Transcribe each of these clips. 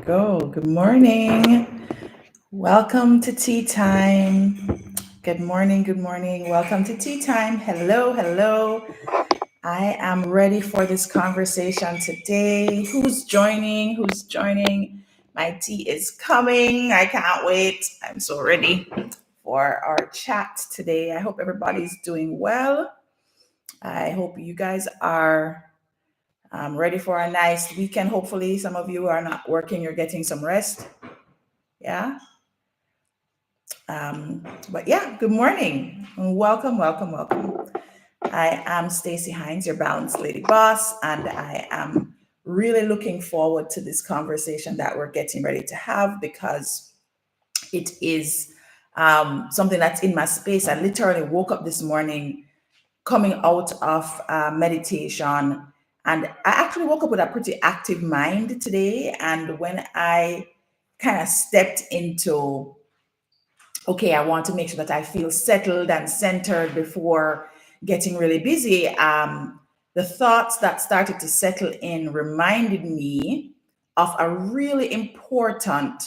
go. Good morning. Welcome to tea time. Good morning. Good morning. Welcome to tea time. Hello. Hello. I am ready for this conversation today. Who's joining? Who's joining? My tea is coming. I can't wait. I'm so ready for our chat today. I hope everybody's doing well. I hope you guys are ready for a nice weekend. Hopefully, some of you are not working, you're getting some rest. Yeah. But yeah, good morning. And welcome, welcome, welcome. I am Stacey Hines, your balanced lady boss, and I am really looking forward to this conversation that we're getting ready to have because it is something that's in my space. I literally woke up this morning coming out of meditation, and I actually woke up with a pretty active mind today. And when I kind of stepped into, okay, I want to make sure that I feel settled and centered before getting really busy. The thoughts that started to settle in reminded me of a really important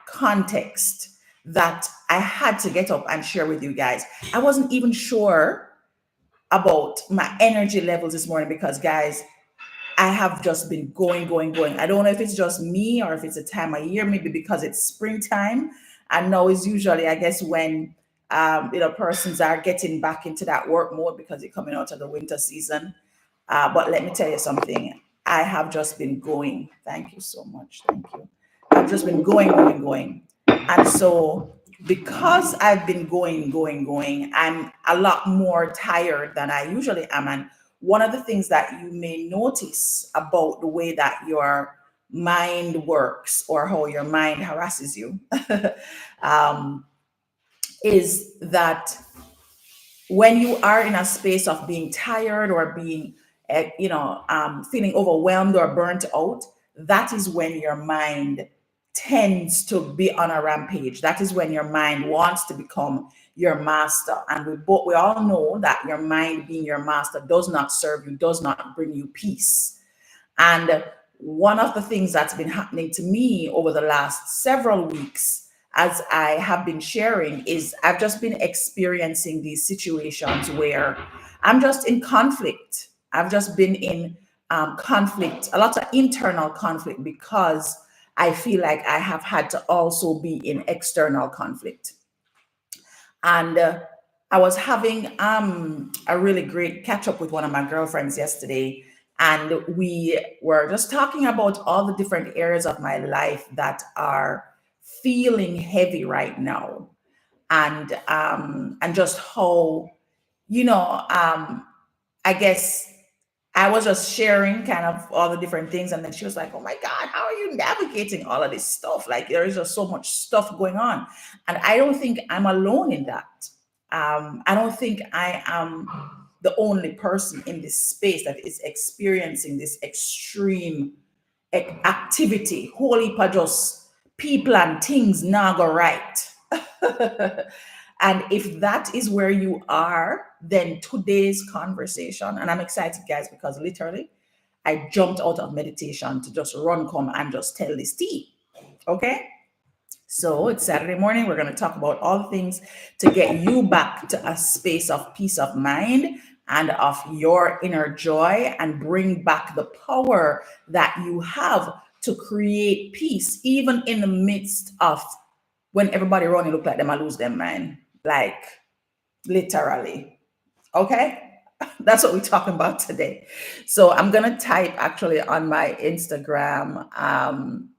context that I had to get up and share with you guys. I wasn't even sure about my energy levels this morning because, guys, I have just been going, going, going. I don't know if it's just me or if it's a time of year, maybe because it's springtime. And now is usually, I guess, when persons are getting back into that work mode because they're coming out of the winter season. But let me tell you something. I have just been going. Thank you so much. Thank you. I've just been going, going, going. And so because I've been going, going, going, I'm a lot more tired than I usually am. And one of the things that you may notice about the way that your mind works or how your mind harasses you um, is that when you are in a space of being tired or being feeling overwhelmed or burnt out, that is when your mind tends to be on a rampage. That is when your mind wants to become your master. And we all know that your mind being your master does not serve you, does not bring you peace. And one of the things that's been happening to me over the last several weeks, as I have been sharing, is I've just been experiencing these situations where I'm just in conflict. I've just been in conflict, a lot of internal conflict, because I feel like I have had to also be in external conflict. And I was having a really great catch up with one of my girlfriends yesterday. And we were just talking about all the different areas of my life that are feeling heavy right now. And just how, you know, um, I guess I was just sharing kind of all the different things. And then she was like, oh my God, how are you navigating all of this stuff? Like, there is just so much stuff going on. And I don't think I'm alone in that. I don't think I am the only person in this space that is experiencing this extreme activity. Holy pa just people and things now go right. And if that is where you are, then today's conversation, and I'm excited, guys, because literally I jumped out of meditation to just run, come and just tell this tea. Okay. So it's Saturday morning. We're going to talk about all the things to get you back to a space of peace of mind and of your inner joy and bring back the power that you have to create peace, even in the midst of when everybody around you look like them, I lose their mind. Like, literally. Okay? That's what we're talking about today. So I'm going to type actually on my Instagram. I'm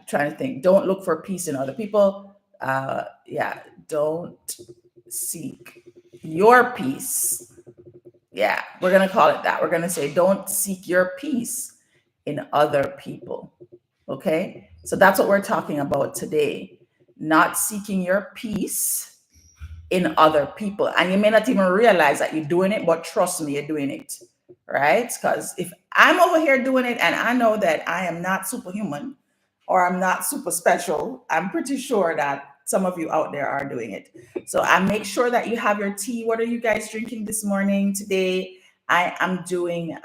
trying to think. Don't look for peace in other people. Yeah, don't seek your peace. Yeah, we're going to call it that. We're going to say, don't seek your peace in other people. Okay? So that's what we're talking about today. Not seeking your peace in other people. And you may not even realize that you're doing it, but trust me, you're doing it. Right? Because if I'm over here doing it and I know that I am not superhuman or I'm not super special, I'm pretty sure that some of you out there are doing it. So I make sure that you have your tea. What are you guys drinking this morning? Today, I am doing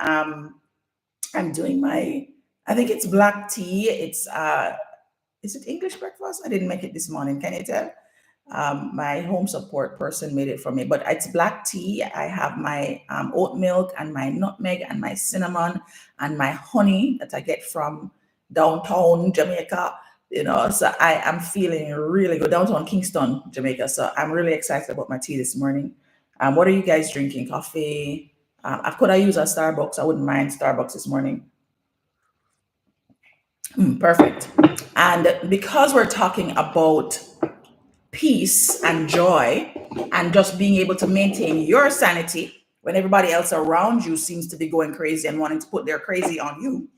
my I think it's black tea. It's is it English breakfast? I didn't make it this morning. Can you tell? My home support person made it for me, but it's black tea. I have my oat milk and my nutmeg and my cinnamon and my honey that I get from downtown Jamaica. So I am feeling really good, downtown Kingston, Jamaica. So I'm really excited about my tea this morning. What are you guys drinking? Coffee? Could I use a Starbucks? I wouldn't mind Starbucks this morning. Perfect. And because we're talking about peace and joy and just being able to maintain your sanity when everybody else around you seems to be going crazy and wanting to put their crazy on you,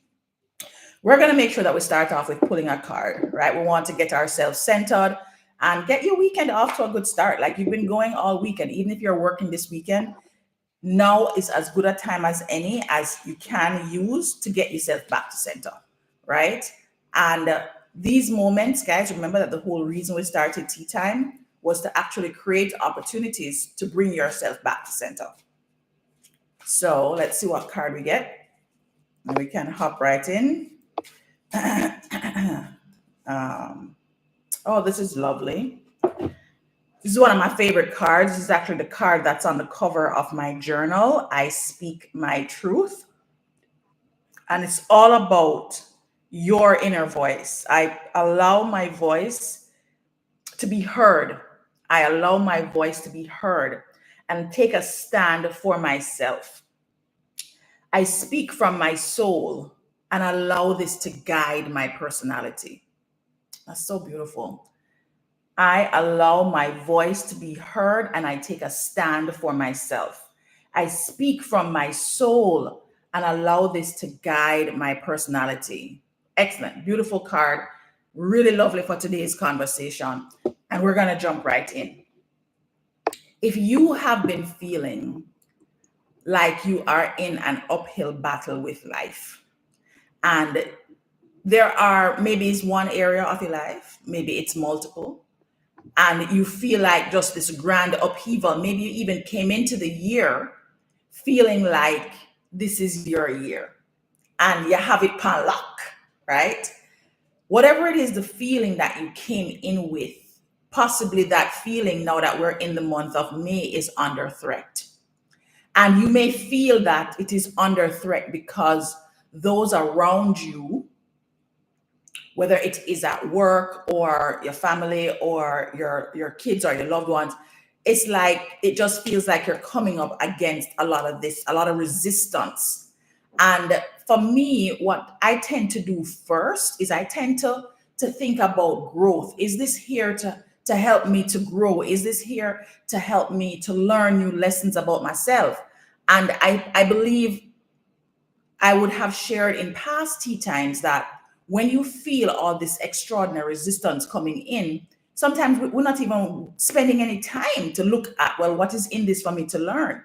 we're going to make sure that we start off with pulling a card, right? We want to get ourselves centered and get your weekend off to a good start. Like you've been going all weekend, even if you're working this weekend, now is as good a time as any as you can use to get yourself back to center, right? And these moments, guys, remember that the whole reason we started tea time was to actually create opportunities to bring yourself back to center. So let's see what card we get. And we can hop right in. Oh, this is lovely. This is one of my favorite cards. This is actually the card that's on the cover of my journal, I Speak My Truth. And it's all about your inner voice. I allow my voice to be heard. I allow my voice to be heard and take a stand for myself. I speak from my soul and allow this to guide my personality. That's so beautiful. I allow my voice to be heard and I take a stand for myself. I speak from my soul and allow this to guide my personality. Excellent. Beautiful card. Really lovely for today's conversation. And we're going to jump right in. If you have been feeling like you are in an uphill battle with life, and there are maybe it's one area of your life, maybe it's multiple, and you feel like just this grand upheaval, maybe you even came into the year feeling like this is your year and you have it pan lock, right? Whatever it is, the feeling that you came in with, possibly that feeling now that we're in the month of May is under threat. And you may feel that it is under threat because those around you, whether it is at work or your family or your kids or your loved ones, it's like it just feels like you're coming up against a lot of this, a lot of resistance. And for me, what I tend to do first is I tend to think about growth. Is this here to help me to grow? Is this here to help me to learn new lessons about myself? And I believe I would have shared in past tea times that when you feel all this extraordinary resistance coming in, sometimes we're not even spending any time to look at, well, what is in this for me to learn?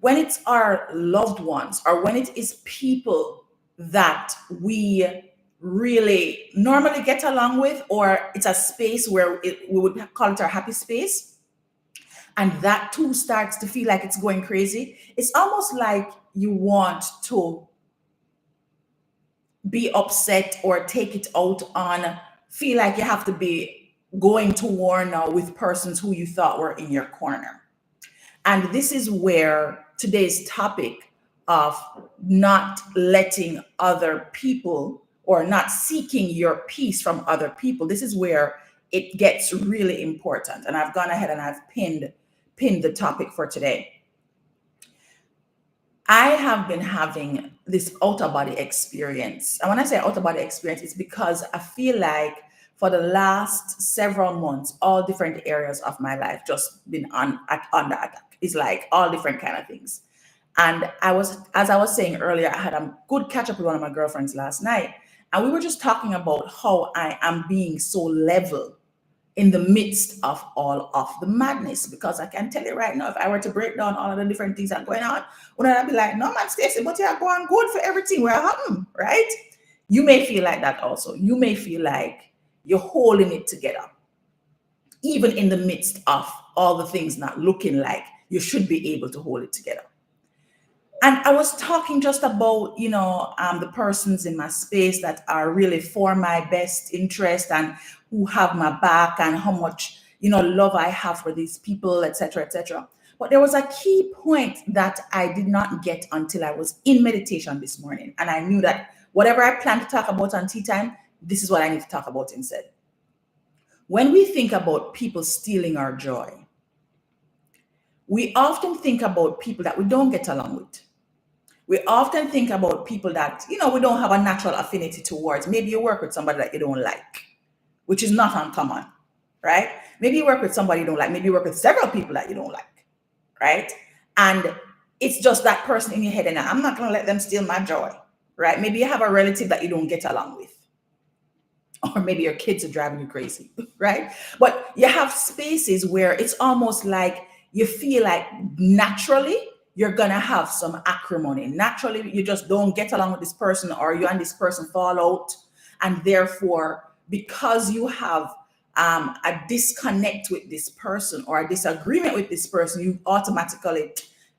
When it's our loved ones or when it is people that we really normally get along with, or it's a space where we would call it our happy space, and that too starts to feel like it's going crazy, it's almost like you want to be upset or take it out on, feel like you have to be going to war now with persons who you thought were in your corner. And this is where today's topic of not letting other people or not seeking your peace from other people, this is where it gets really important. And I've gone ahead and I've pinned the topic for today. I have been having this outer body experience. And when I say outer body experience, it's because I feel like for the last several months, all different areas of my life just been under attack. It's like all different kind of things. And as I was saying earlier, I had a good catch up with one of my girlfriends last night. And we were just talking about how I am being so level in the midst of all of the madness. Because I can tell you right now, if I were to break down all of the different things that are going on, would I be like, no man, Stacey, but you're going good for everything where happen, right? You may feel like that also. You may feel like you're holding it together, even in the midst of all the things not looking like you should be able to hold it together. And I was talking just about, the persons in my space that are really for my best interest and who have my back, and how much, love I have for these people, etc., etc. But there was a key point that I did not get until I was in meditation this morning. And I knew that whatever I plan to talk about on tea time, this is what I need to talk about instead. When we think about people stealing our joy, we often think about people that we don't get along with. We often think about people that, we don't have a natural affinity towards. Maybe you work with somebody that you don't like, which is not uncommon, right? Maybe you work with somebody you don't like. Maybe you work with several people that you don't like, right? And it's just that person in your head, and I'm not going to let them steal my joy, right? Maybe you have a relative that you don't get along with, or maybe your kids are driving you crazy, right? But you have spaces where it's almost like you feel like naturally you're gonna have some acrimony. Naturally, you just don't get along with this person, or you and this person fall out, and therefore, because you have a disconnect with this person or a disagreement with this person, you automatically,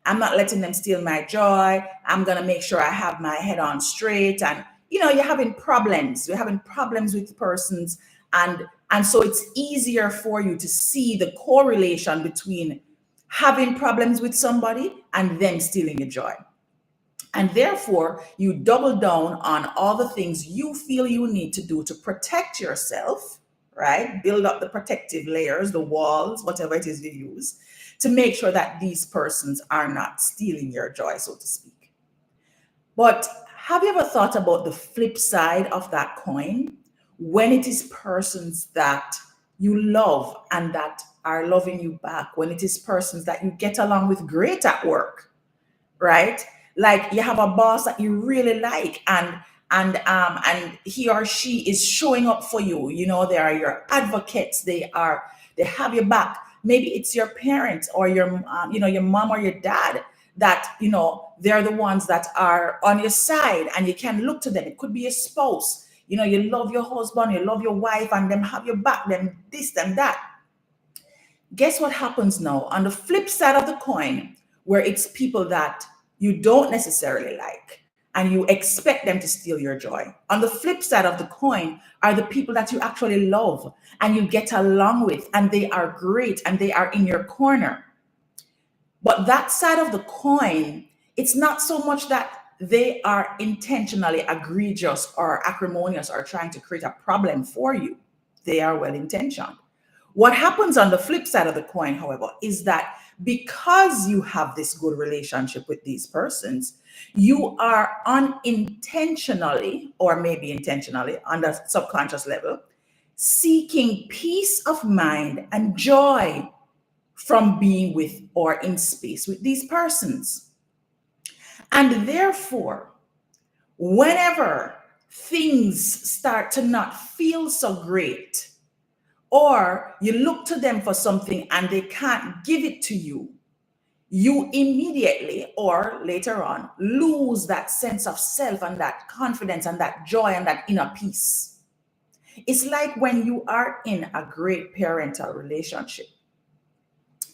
I'm not letting them steal my joy. I'm gonna make sure I have my head on straight, and you're having problems. You're having problems with persons, and so it's easier for you to see the correlation between having problems with somebody and them stealing your joy. And therefore, you double down on all the things you feel you need to do to protect yourself, right? Build up the protective layers, the walls, whatever it is you use, to make sure that these persons are not stealing your joy, so to speak. But have you ever thought about the flip side of that coin? When it is persons that you love and that are loving you back, when it is persons that you get along with great at work, right? Like you have a boss that you really like, and he or she is showing up for you. They are your advocates. They have your back. Maybe it's your parents or your mom or your dad that they're the ones that are on your side, and you can look to them. It could be a spouse. You love your husband, you love your wife, and them have your back, them this, them that. Guess what happens now on the flip side of the coin, where it's people that you don't necessarily like and you expect them to steal your joy? On the flip side of the coin are the people that you actually love and you get along with, and they are great and they are in your corner. But that side of the coin, it's not so much that they are intentionally egregious or acrimonious or trying to create a problem for you. They are well intentioned. What happens on the flip side of the coin, however, is that because you have this good relationship with these persons, you are unintentionally, or maybe intentionally, on the subconscious level, seeking peace of mind and joy from being with or in space with these persons. And therefore, whenever things start to not feel so great, or you look to them for something and they can't give it to you, you immediately or later on lose that sense of self and that confidence and that joy and that inner peace. It's like when you are in a great parental relationship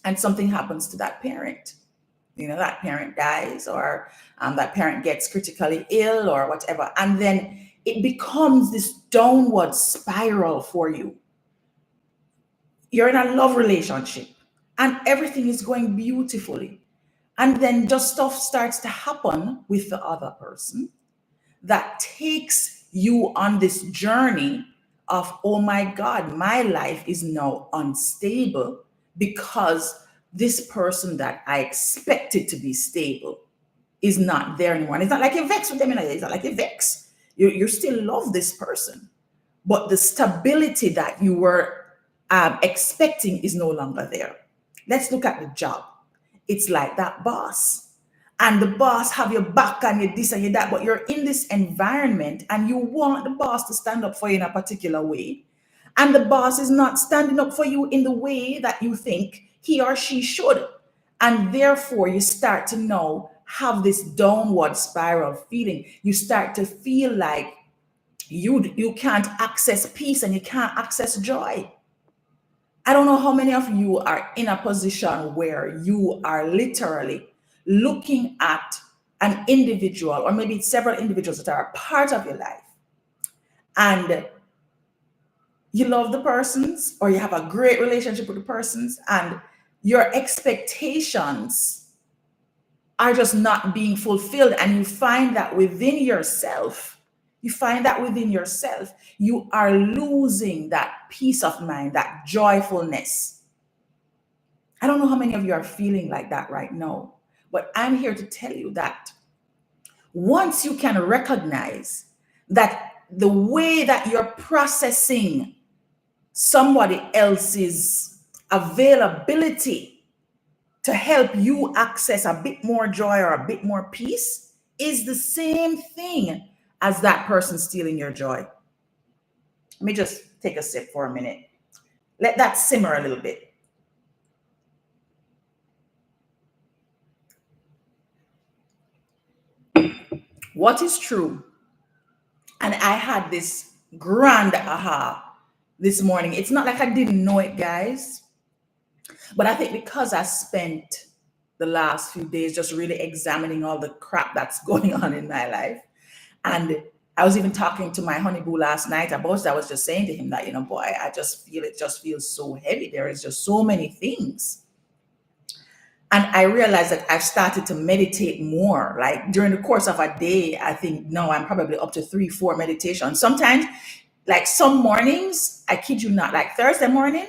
and something happens to that parent. That parent dies, or that parent gets critically ill or whatever. And then it becomes this downward spiral for you. You're in a love relationship and everything is going beautifully. And then just stuff starts to happen with the other person that takes you on this journey of, oh my God, my life is now unstable because this person that I expected to be stable is not there anymore. And it's not like you vex with them, it's not like you vex. You still love this person, but the stability that you were expecting is no longer there. Let's look at the job. It's like that boss, and the boss have your back and your this and your that, but you're in this environment and you want the boss to stand up for you in a particular way, and the boss is not standing up for you in the way that you think he or she should, and therefore you start to now have this downward spiral feeling. You start to feel like you can't access peace and you can't access joy. I don't know how many of you are in a position where you are literally looking at an individual, or maybe it's several individuals that are a part of your life, and you love the persons, or you have a great relationship with the persons, and your expectations are just not being fulfilled, and you find that within yourself, you are losing that peace of mind, that joyfulness. I don't know how many of you are feeling like that right now, but I'm here to tell you that once you can recognize that the way that you're processing somebody else's availability to help you access a bit more joy or a bit more peace is the same thing as that person stealing your joy. Let me just take a sip for a minute. Let that simmer a little bit. What is true? And I had this grand aha this morning. It's not like I didn't know it, guys, but I think because I spent the last few days just really examining all the crap that's going on in my life. And I was even talking to my honey boo last night about it. I was just saying to him that, boy, I just feel it just feels so heavy. There is just so many things. And I realized that I've started to meditate more. Like during the course of a day, I think now I'm probably up to 3, 4 meditations. Sometimes, like some mornings, I kid you not, like Thursday morning,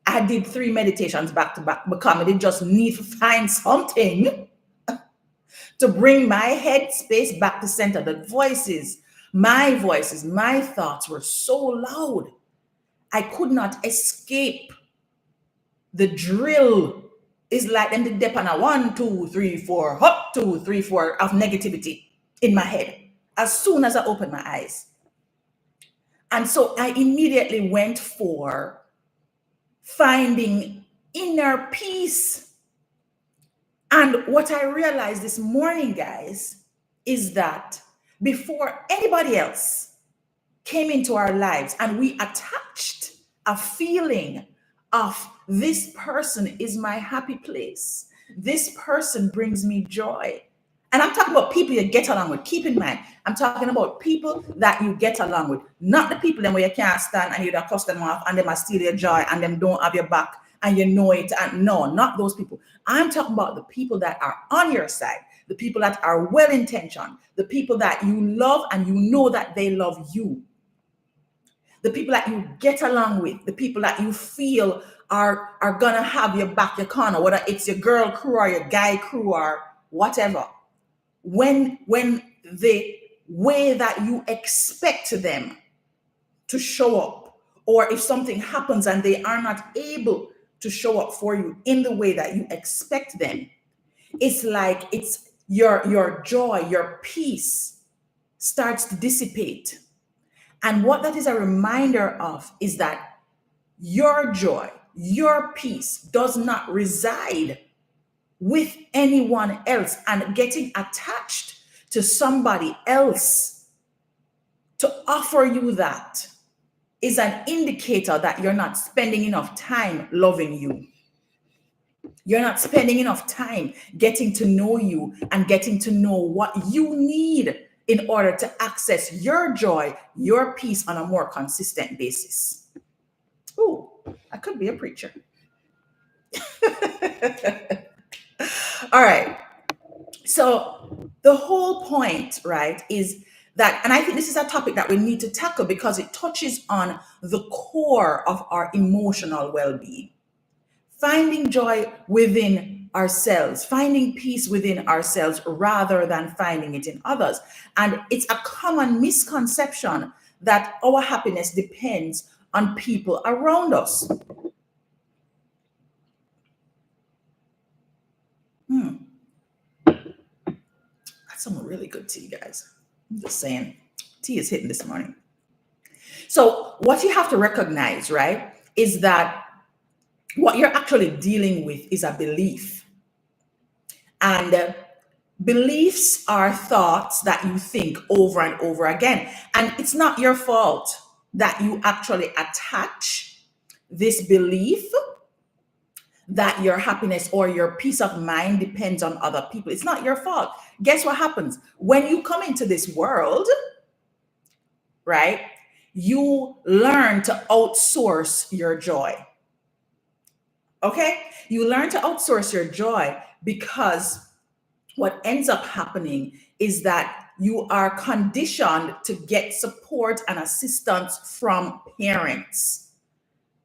I did 3 meditations back to back because I did just need to find something to bring my head space back to center. The voices, my thoughts were so loud. I could not escape the drill. Is like them the dip on a 1, 2, 3, 4, hop, 2, 3, 4 of negativity in my head as soon as I opened my eyes. And so I immediately went for finding inner peace. And what I realized this morning, guys, is that before anybody else came into our lives and we attached a feeling of this person is my happy place, this person brings me joy. And I'm talking about people you get along with. Keep in mind, I'm talking about people that you get along with, not the people them where you can't stand and you don't cuss them off and them must steal your joy and them don't have your back and you know it. And no, not those people. I'm talking about the people that are on your side, the people that are well-intentioned, the people that you love and you know that they love you, the people that you get along with, the people that you feel are gonna have your back, your corner, whether it's your girl crew or your guy crew or whatever. When the way that you expect them to show up, or if something happens and they are not able to show up for you in the way that you expect them, it's like it's your joy, your peace starts to dissipate. And what that is a reminder of is that your joy, your peace does not reside with anyone else, and getting attached to somebody else to offer you that is an indicator that you're not spending enough time loving you. You're not spending enough time getting to know you and getting to know what you need in order to access your joy, your peace on a more consistent basis. Ooh, I could be a preacher. All right. So the whole point, right, is that, and I think this is a topic that we need to tackle because it touches on the core of our emotional well-being. Finding joy within ourselves, finding peace within ourselves rather than finding it in others. And it's a common misconception that our happiness depends on people around us. That's some really good tea, guys. I'm just saying, tea is hitting this morning. So what you have to recognize, right, is that what you're actually dealing with is a belief. And beliefs are thoughts that you think over and over again. And it's not your fault that you actually attach this belief that your happiness or your peace of mind depends on other people. It's not your fault. guess what happens? When you come into this world, right, you learn to outsource your joy. Okay? You learn to outsource your joy because what ends up happening is that you are conditioned to get support and assistance from parents.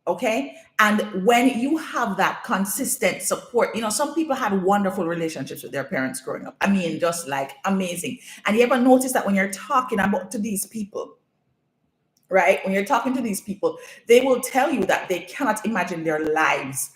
Okay. And when you have that consistent support, some people had wonderful relationships with their parents growing up. I mean, just like amazing. And you ever notice that when you're talking about to these people, right? When you're talking to these people, they will tell you that they cannot imagine their lives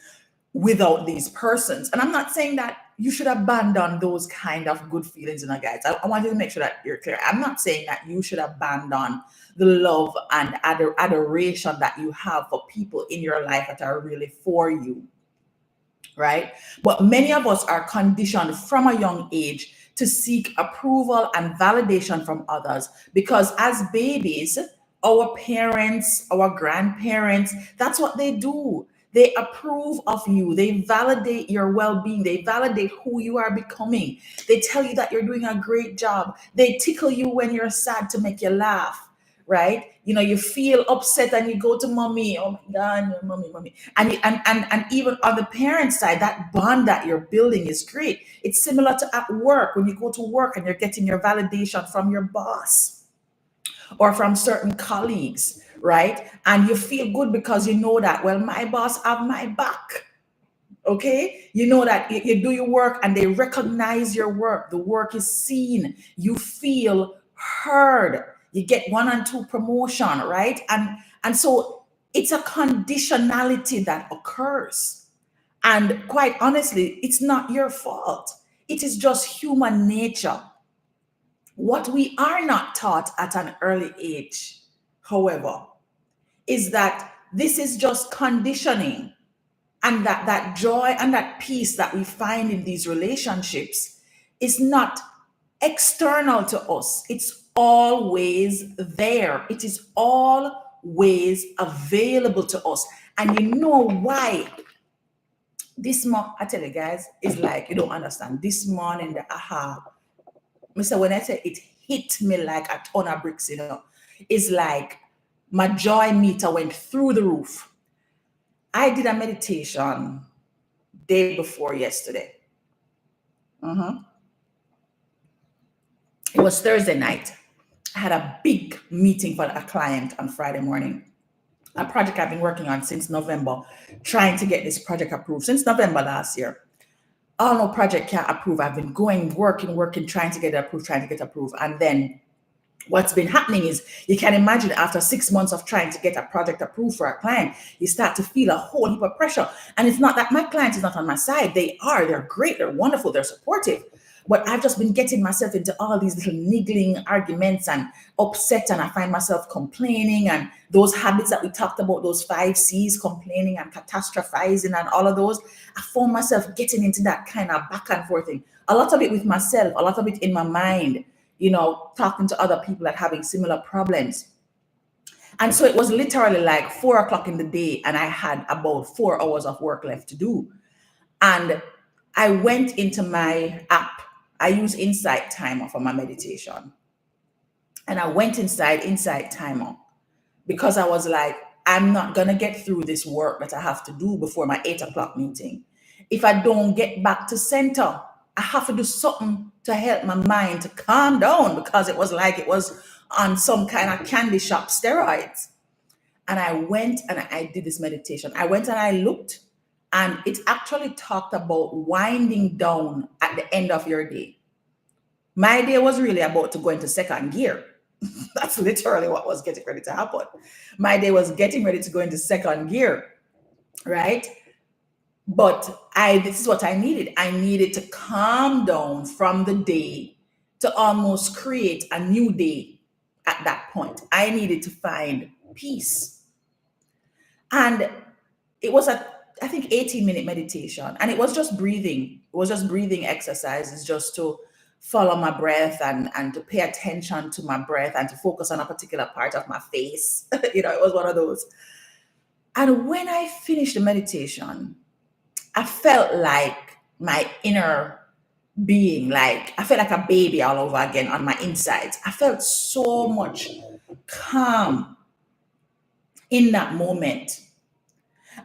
without these persons. And I'm not saying that you should abandon those kind of good feelings in our guys. I want you to make sure that you're clear. I'm not saying that you should abandon the love and adoration that you have for people in your life that are really for you, right? But many of us are conditioned from a young age to seek approval and validation from others because as babies, our parents, our grandparents, that's what they do. They approve of you. They validate your well being. They validate who you are becoming. They tell you that you're doing a great job. They tickle you when you're sad to make you laugh, right? You feel upset and you go to mommy. Oh my God, mommy. And even on the parent side, that bond that you're building is great. It's similar to at work when you go to work and you're getting your validation from your boss or from certain colleagues, right? And you feel good because you know that, well, my boss have my back. Okay, you know that you do your work and they recognize your work. The work is seen. You feel heard. You get 1 and 2 promotion, right? And so it's a conditionality that occurs. And quite honestly, it's not your fault. It is just human nature. What we are not taught at an early age, however, is that this is just conditioning, and that joy and that peace that we find in these relationships is not external to us. It's always there. It is always available to us. And you know why? This month, I tell you guys, it's like you don't understand. This morning, the aha. Mister, when I say it hit me like a ton of bricks, it's like my joy meter went through the roof. I did a meditation day before yesterday. It was Thursday night. I had a big meeting for a client on Friday morning. A project I've been working on since November, trying to get this project approved since November last year. Oh, no project can't approve. I've been working, trying to get it approved. And then what's been happening is you can imagine after 6 months of trying to get a project approved for a client, you start to feel a whole heap of pressure. And it's not that my client is not on my side. They're great, they're wonderful, they're supportive. But I've just been getting myself into all these little niggling arguments and upset, and I find myself complaining, and those habits that we talked about, those 5 C's, complaining and catastrophizing and all of those, I found myself getting into that kind of back and forth thing. A lot of it with myself, a lot of it in my mind, talking to other people that having similar problems. And so it was literally like 4 o'clock in the day, and I had about 4 hours of work left to do. And I went into my app. I use Insight Timer for my meditation. And I went inside Insight Timer because I was like, I'm not going to get through this work that I have to do before my 8 o'clock meeting. If I don't get back to center, I have to do something to help my mind to calm down, because it was like it was on some kind of candy shop steroids. And I went and I did this meditation. I went and I looked, and it actually talked about winding down at the end of your day. My day was really about to go into second gear. That's literally what was getting ready to happen. My day was getting ready to go into second gear, right? But this is what I needed. I needed to calm down from the day to almost create a new day at that point. I needed to find peace. And it was I think 18-minute meditation. And it was just breathing. It was just breathing exercises, just to follow my breath and to pay attention to my breath and to focus on a particular part of my face. It was one of those. And when I finished the meditation, I felt like my inner being. Like I felt like a baby all over again on my insides. I felt so much calm in that moment.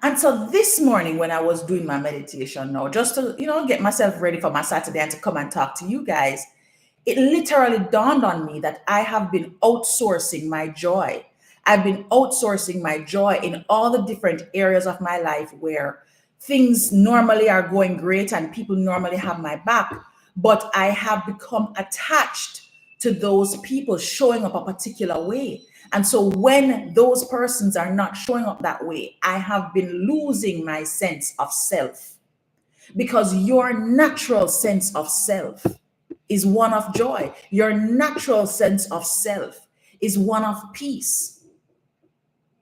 And so this morning, when I was doing my meditation now, just to, get myself ready for my Saturday and to come and talk to you guys, it literally dawned on me that I have been outsourcing my joy. I've been outsourcing my joy in all the different areas of my life where things normally are going great and people normally have my back. But I have become attached to those people showing up a particular way. And so when those persons are not showing up that way, I have been losing my sense of self, because your natural sense of self is one of joy. Your natural sense of self is one of peace.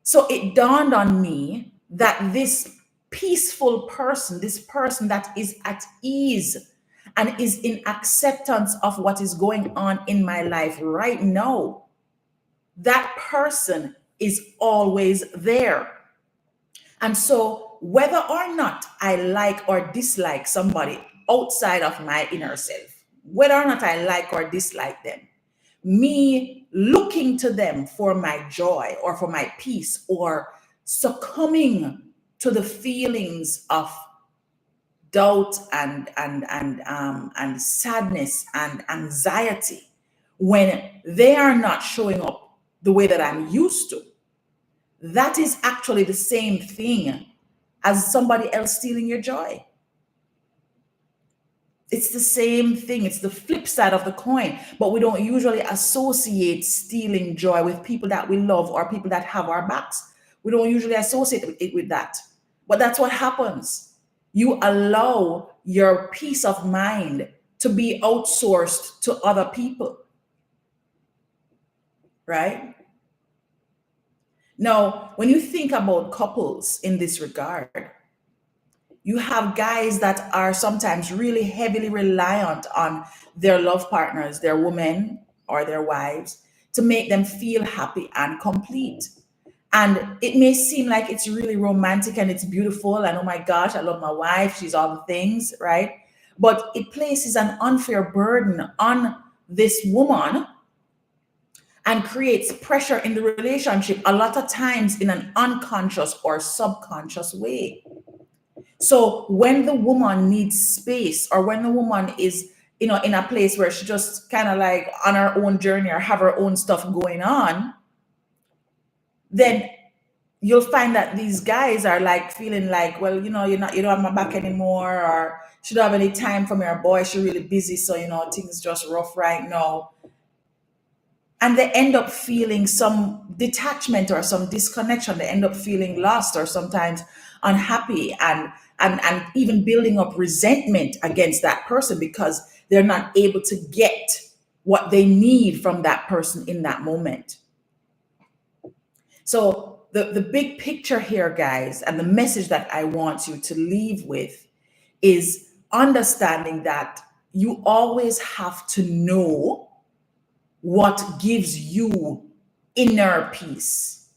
So it dawned on me that this peaceful person, this person that is at ease and is in acceptance of what is going on in my life right now, that person is always there. And so, whether or not I like or dislike somebody outside of my inner self, whether or not I like or dislike them, me looking to them for my joy or for my peace, or succumbing to the feelings of doubt and sadness and anxiety when they are not showing up the way that I'm used to, that is actually the same thing as somebody else stealing your joy. It's the same thing. It's the flip side of the coin. But we don't usually associate stealing joy with people that we love or people that have our backs. We don't usually associate it with that. But that's what happens. You allow your peace of mind to be outsourced to other people, right? Now, when you think about couples in this regard, you have guys that are sometimes really heavily reliant on their love partners, their women or their wives, to make them feel happy and complete. And it may seem like it's really romantic and it's beautiful. And oh my gosh, I love my wife. She's all the things, right? But it places an unfair burden on this woman and creates pressure in the relationship, a lot of times in an unconscious or subconscious way. So when the woman needs space, or when the woman is, in a place where she just kind of like on her own journey or have her own stuff going on, then you'll find that these guys are like feeling like, well, you don't have my back anymore, or she don't have any time for me, or boy, she's really busy, so things just rough right now. And they end up feeling some detachment or some disconnection. They end up feeling lost or sometimes unhappy, and even building up resentment against that person because they're not able to get what they need from that person in that moment. So the big picture here, guys, and the message that I want you to leave with is understanding that you always have to know what gives you inner peace.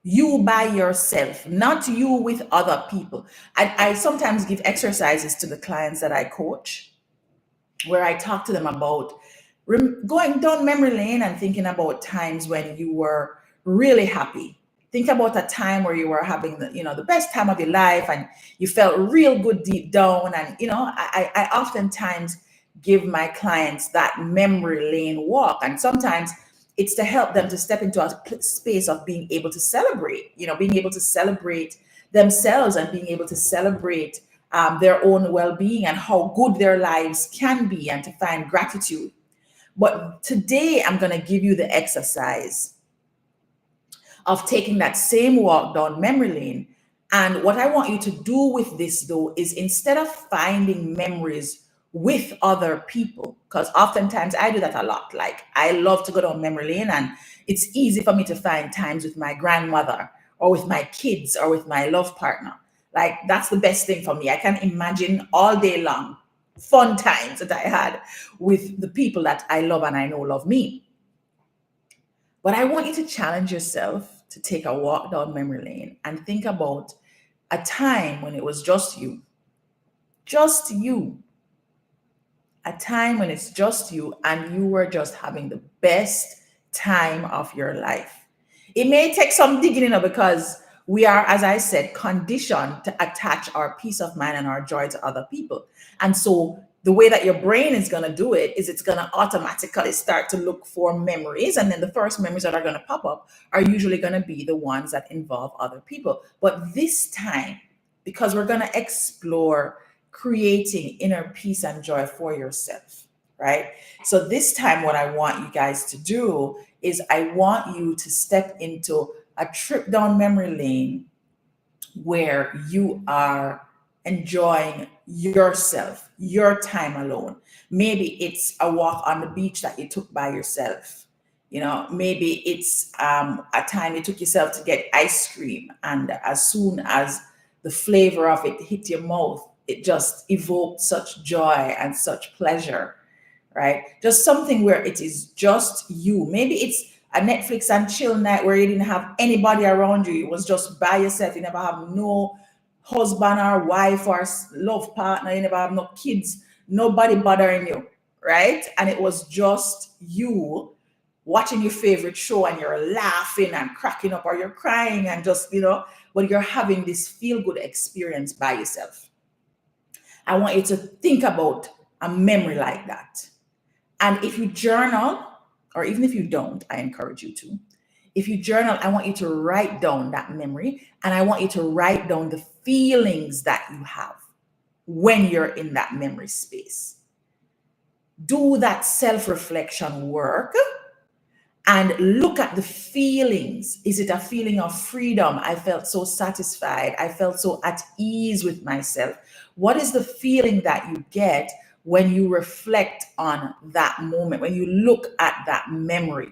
You by yourself, not you with other people. I sometimes give exercises to the clients that I coach where I talk to them about going down memory lane and thinking about times when you were really happy. Think about a time where you were having the best time of your life and you felt real good deep down. And I oftentimes give my clients that memory lane walk, and sometimes it's to help them to step into a space of being able to celebrate, being able to celebrate themselves and being able to celebrate their own well-being and how good their lives can be, and to find gratitude. But today I'm going to give you the exercise of taking that same walk down memory lane. And what I want you to do with this, though, is instead of finding memories with other people, because oftentimes I do that a lot. Like I love to go down memory lane, and it's easy for me to find times with my grandmother or with my kids or with my love partner. Like that's the best thing for me. I can imagine all day long fun times that I had with the people that I love and I know love me. But I want you to challenge yourself to take a walk down memory lane and think about a time when it was just you, A time when it's just you and you were just having the best time of your life. It may take some digging in because we are, as I said, conditioned to attach our peace of mind and our joy to other people. And so the way that your brain is going to do it is it's going to automatically start to look for memories. And then the first memories that are going to pop up are usually going to be the ones that involve other people. But this time, because we're going to explore creating inner peace and joy for yourself, right? So this time, what I want you guys to do is I want you to step into a trip down memory lane where you are enjoying yourself, your time alone. Maybe it's a walk on the beach that you took by yourself. You know, maybe it's a time you took yourself to get ice cream, and as soon as the flavor of it hit your mouth, it just evoked such joy and such pleasure, right? Just something where it is just you. Maybe it's a Netflix and chill night where you didn't have anybody around you. It was just by yourself. You never have no husband or wife or love partner. You never have no kids, nobody bothering you, right? And it was just you watching your favorite show and you're laughing and cracking up, or you're crying and just, but you're having this feel good experience by yourself. I want you to think about a memory like that. And if you journal, or even if you don't, I encourage you to. If you journal, I want you to write down that memory, and I want you to write down the feelings that you have when you're in that memory space. Do that self-reflection work and look at the feelings. Is it a feeling of freedom? I felt so satisfied. I felt so at ease with myself. What is the feeling that you get when you reflect on that moment, when you look at that memory?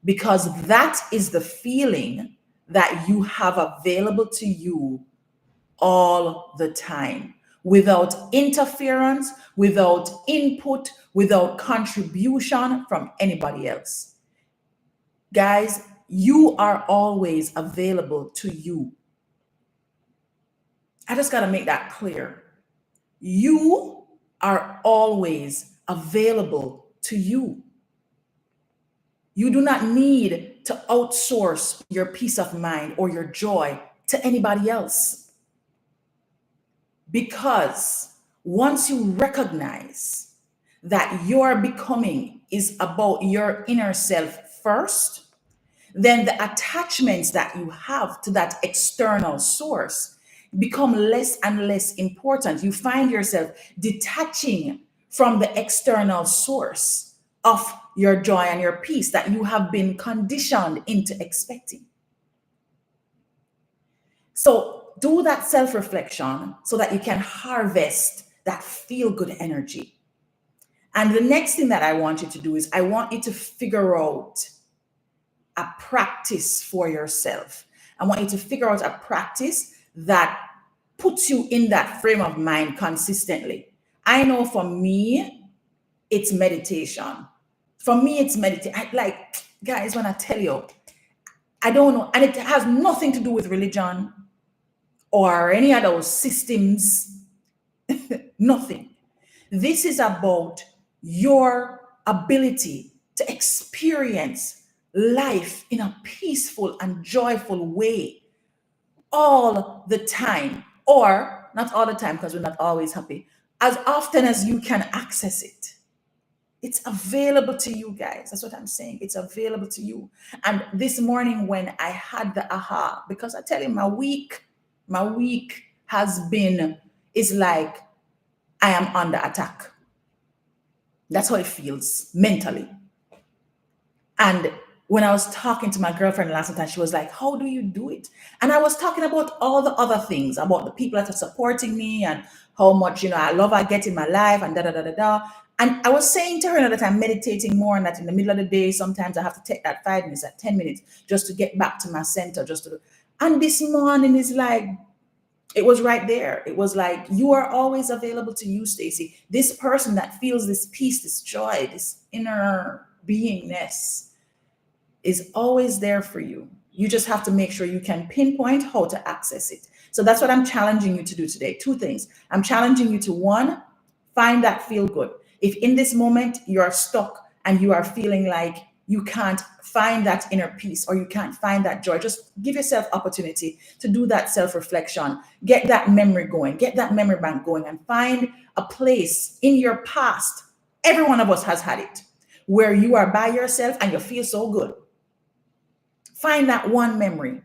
Because that is the feeling that you have available to you all the time, without interference, without input, without contribution from anybody else. Guys, you are always available to you. I just got to make that clear. You are always available to you. You do not need to outsource your peace of mind or your joy to anybody else. Because once you recognize that your becoming is about your inner self first, then the attachments that you have to that external source become less and less important. You find yourself detaching from the external source of your joy and your peace that you have been conditioned into expecting. So do that self-reflection so that you can harvest that feel-good energy. And the next thing that I want you to do is I want you to figure out a practice for yourself. I want you to figure out a practice that puts you in that frame of mind consistently. I know for me, it's meditation. For me, it's meditation. Like, guys, when I tell you, I don't know, and it has nothing to do with religion or any of those systems, nothing. This is about your ability to experience life in a peaceful and joyful way all the time, or not all the time because we're not always happy, as often as you can access it. It's available to you, guys. That's what I'm saying. It's available to you. And this morning when I had the aha, because I tell you, my week has been, it's like I am under attack. That's how it feels mentally. And when I was talking to my girlfriend last night, she was like, how do you do it? And I was talking about all the other things, about the people that are supporting me and how much, I love I get in my life and da da da da da. And I was saying to her that I'm meditating more, and that in the middle of the day, sometimes I have to take that 5 minutes, that 10 minutes, just to get back to my center, and this morning is like, it was right there. It was like, you are always available to you, Stacy. This person that feels this peace, this joy, this inner beingness is always there for you. You just have to make sure you can pinpoint how to access it. So that's what I'm challenging you to do today. Two things. I'm challenging you to, one, Find that feel good. If in this moment you're stuck and you are feeling like you can't find that inner peace or you can't find that joy, just give yourself opportunity to do that self-reflection. Get that memory going, get that memory bank going, and find a place in your past. Every one of us has had it where you are by yourself and you feel so good. Find that one memory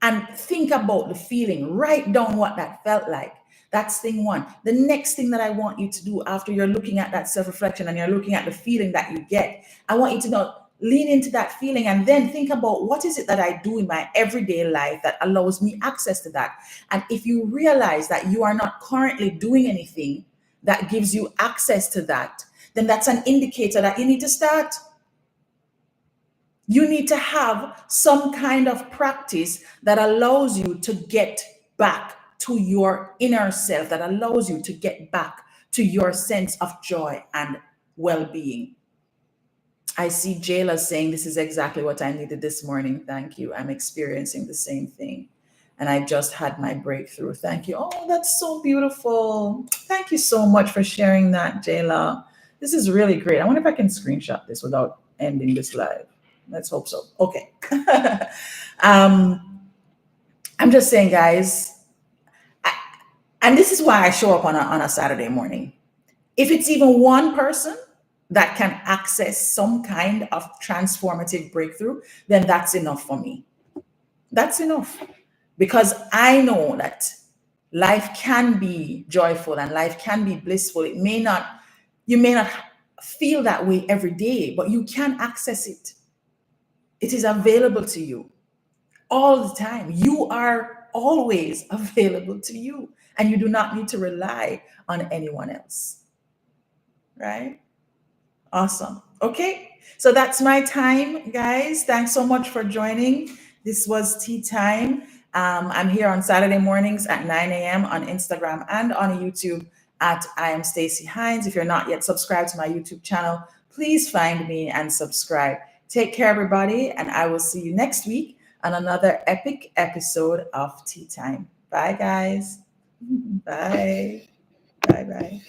and think about the feeling. Write down what that felt like. That's thing one. The next thing that I want you to do after you're looking at that self-reflection and you're looking at the feeling that you get, I want you to know, lean into that feeling and then think about what is it that I do in my everyday life that allows me access to that. And if you realize that you are not currently doing anything that gives you access to that, then that's an indicator that you need to start. You need to have some kind of practice that allows you to get back to your inner self, that allows you to get back to your sense of joy and well-being. I see Jayla saying, this is exactly what I needed this morning. Thank you. I'm experiencing the same thing. And I just had my breakthrough. Thank you. Oh, that's so beautiful. Thank you so much for sharing that, Jayla. This is really great. I wonder if I can screenshot this without ending this live. Let's hope so. Okay. I'm just saying, guys, and this is why I show up on a Saturday morning. If it's even one person that can access some kind of transformative breakthrough, then that's enough for me. That's enough. Because I know that life can be joyful and life can be blissful. You may not feel that way every day, but you can access it. It is available to you all the time. You are always available to you, and you do not need to rely on anyone else. Right? Awesome. Okay. So that's my time, guys. Thanks so much for joining. This was Tea Time. I'm here on Saturday mornings at 9 a.m. on Instagram and on YouTube at I am Stacey Hines. If you're not yet subscribed to my YouTube channel, please find me and subscribe. Take care, everybody, and I will see you next week on another epic episode of Tea Time. Bye, guys. Bye. Bye. Bye.